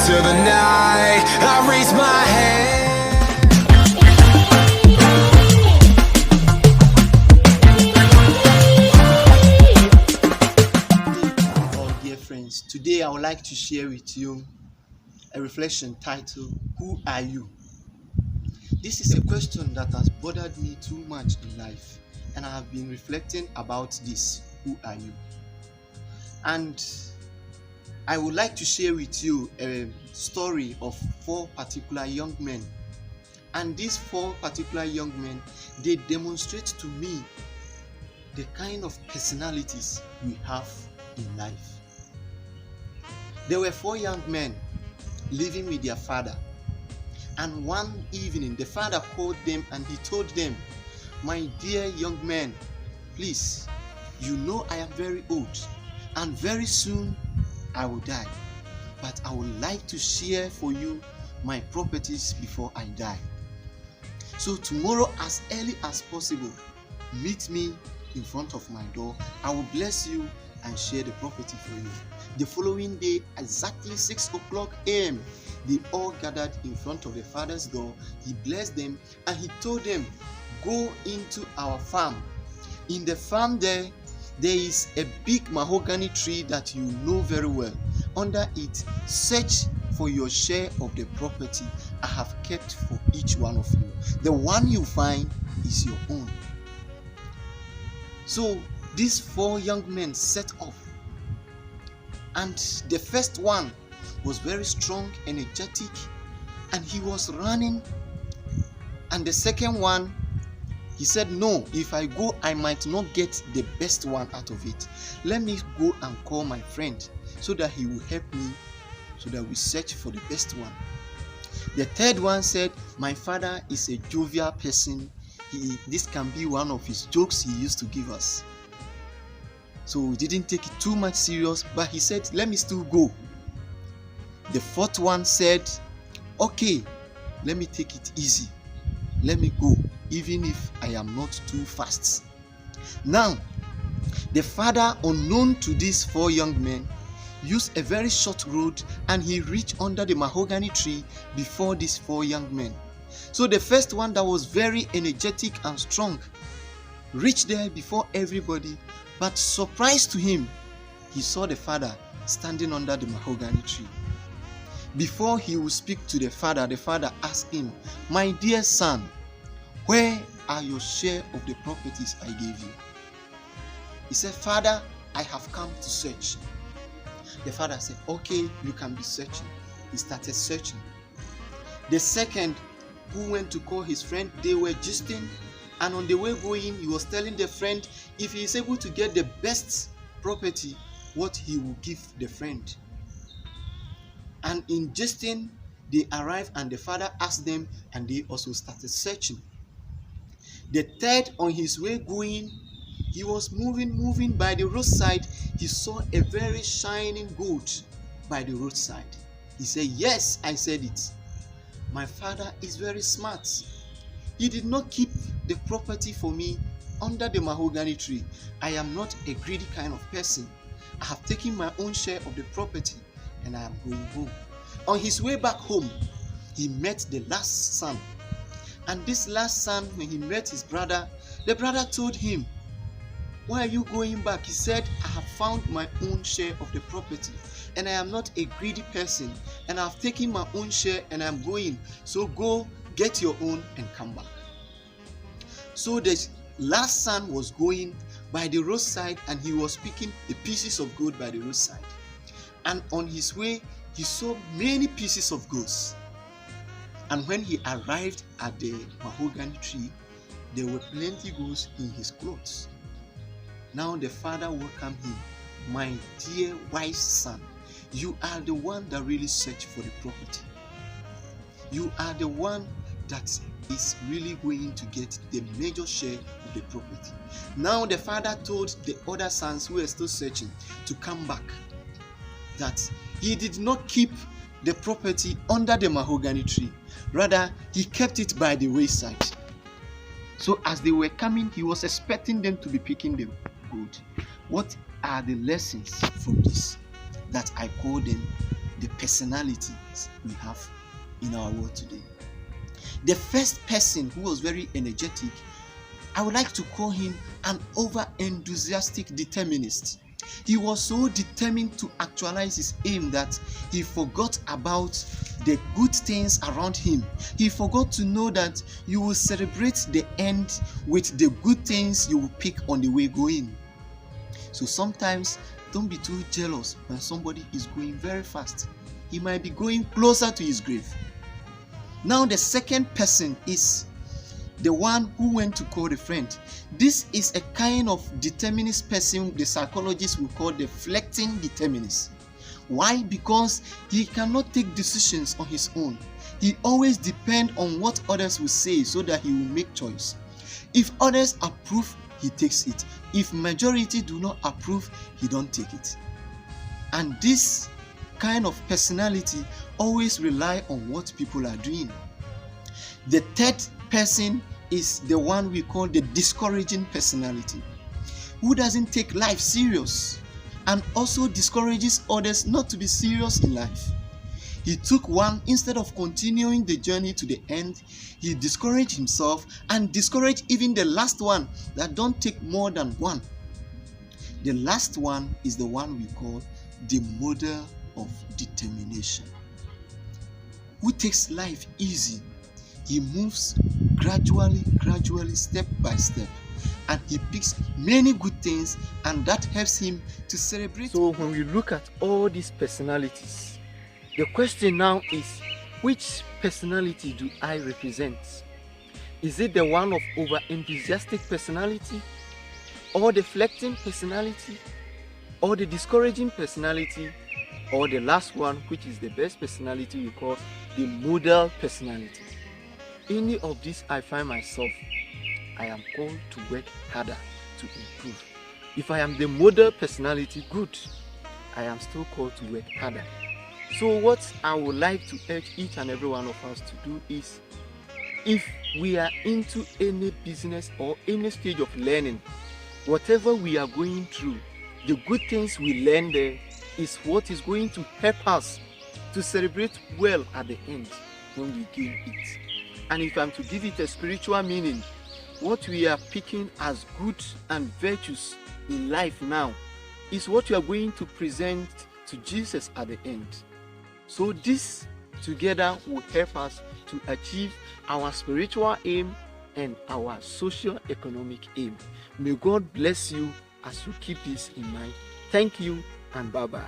into the night, I raise my hand. Friends, today I would like to share with you a reflection titled, Who Are You? This is a question that has bothered me too much in life, and I have been reflecting about this. Who are you? And I would like to share with you a story of 4 particular young men. And these 4 particular young men, they demonstrate to me the kind of personalities we have in life. There were 4 young men living with their father, and one evening the father called them and he told them, "My dear young men, please, you know I am very old and very soon I will die, but I would like to share for you my properties before I die. So tomorrow as early as possible, meet me in front of my door. I will bless you and share the property for you." The following day, exactly 6:00 a.m., they all gathered in front of the father's door. He blessed them and he told them, "Go into our farm. In the farm there is a big mahogany tree that you know very well. Under it, search for your share of the property I have kept for each one of you. The one you find is your own." So these 4 young men set off. And the first one was very strong, energetic, and he was running. And the second one, he said, "No, if I go, I might not get the best one out of it. Let me go and call my friend so that he will help me, so that we search for the best one." The third one said, "My father is a jovial person. This can be one of his jokes he used to give us." So we didn't take it too much serious, but he said, "Let me still go." The fourth one said, "Okay, let me take it easy. Let me go, even if I am not too fast." Now, the father, unknown to these 4 young men, used a very short road and he reached under the mahogany tree before these 4 young men. So the first one that was very energetic and strong reached there before everybody. But surprised to him, he saw the father standing under the mahogany tree. Before he would speak to the father asked him, "My dear son, where are your share of the properties I gave you?" He said, "Father, I have come to search." The father said, "Okay, you can be searching." He started searching. The second, who went to call his friend, they were gisting. And on the way going, he was telling the friend if he is able to get the best property, what he will give the friend. And in jesting, they arrived and the father asked them and they also started searching. The third, on his way going, he was moving by the roadside. He saw a very shining gold by the roadside. He said, "Yes, I said it. My father is very smart. He did not keep the property for me under the mahogany tree. I am not a greedy kind of person. I have taken my own share of the property and I am going home." On his way back home, he met the last son. And this last son, when he met his brother, the brother told him, "Why are you going back?" He said, "I have found my own share of the property and I am not a greedy person and I have taken my own share and I am going. So go get your own and come back." So the last son was going by the roadside and he was picking the pieces of gold by the roadside. And on his way, he saw many pieces of gold. And when he arrived at the mahogany tree, there were plenty gold in his clothes. Now the father welcomed him. "My dear wise son, you are the one that really searched for the property. You are the one that is really going to get the major share of the property." Now the father told the other sons who were still searching to come back, that he did not keep the property under the mahogany tree. Rather, he kept it by the wayside. So as they were coming, he was expecting them to be picking the gold. What are the lessons from this that I call them the personalities we have in our world today. The first person who was very energetic, I would like to call him an over-enthusiastic determinist. He was so determined to actualize his aim that he forgot about the good things around him. He forgot to know that you will celebrate the end with the good things you will pick on the way going. So sometimes don't be too jealous when somebody is going very fast. He might be going closer to his grave. Now the second person is the one who went to call a friend. This is a kind of determinist person the psychologists will call the flecting determinist. Why? Because he cannot take decisions on his own. He always depends on what others will say so that he will make choice. If others approve, he takes it. If majority do not approve, he don't take it. And this kind of personality always rely on what people are doing. The third person is the one we call the discouraging personality, who doesn't take life serious and also discourages others not to be serious in life. He took one, instead of continuing the journey to the end, he discouraged himself and discouraged even the last one that don't take more than one. The last one is the one we call the model of determination, who takes life easy. He moves gradually, step by step, and he picks many good things, and that helps him to celebrate. So when we look at all these personalities, the question now is, which personality do I represent? Is it the one of over-enthusiastic personality, or the flecting personality, or the discouraging personality, or the last one, which is the best personality we call the model personality? Any of this I find myself, I am called to work harder to improve. If I am the model personality, good. I am still called to work harder. So what I would like to urge each and every one of us to do is, if we are into any business or any stage of learning, whatever we are going through, the good things we learn there is what is going to help us to celebrate well at the end when we gain it. And if I'm to give it a spiritual meaning, what we are picking as good and virtues in life now is what we are going to present to Jesus at the end. So this together will help us to achieve our spiritual aim and our socio-economic aim. May God bless you as you keep this in mind. Thank you and bye-bye.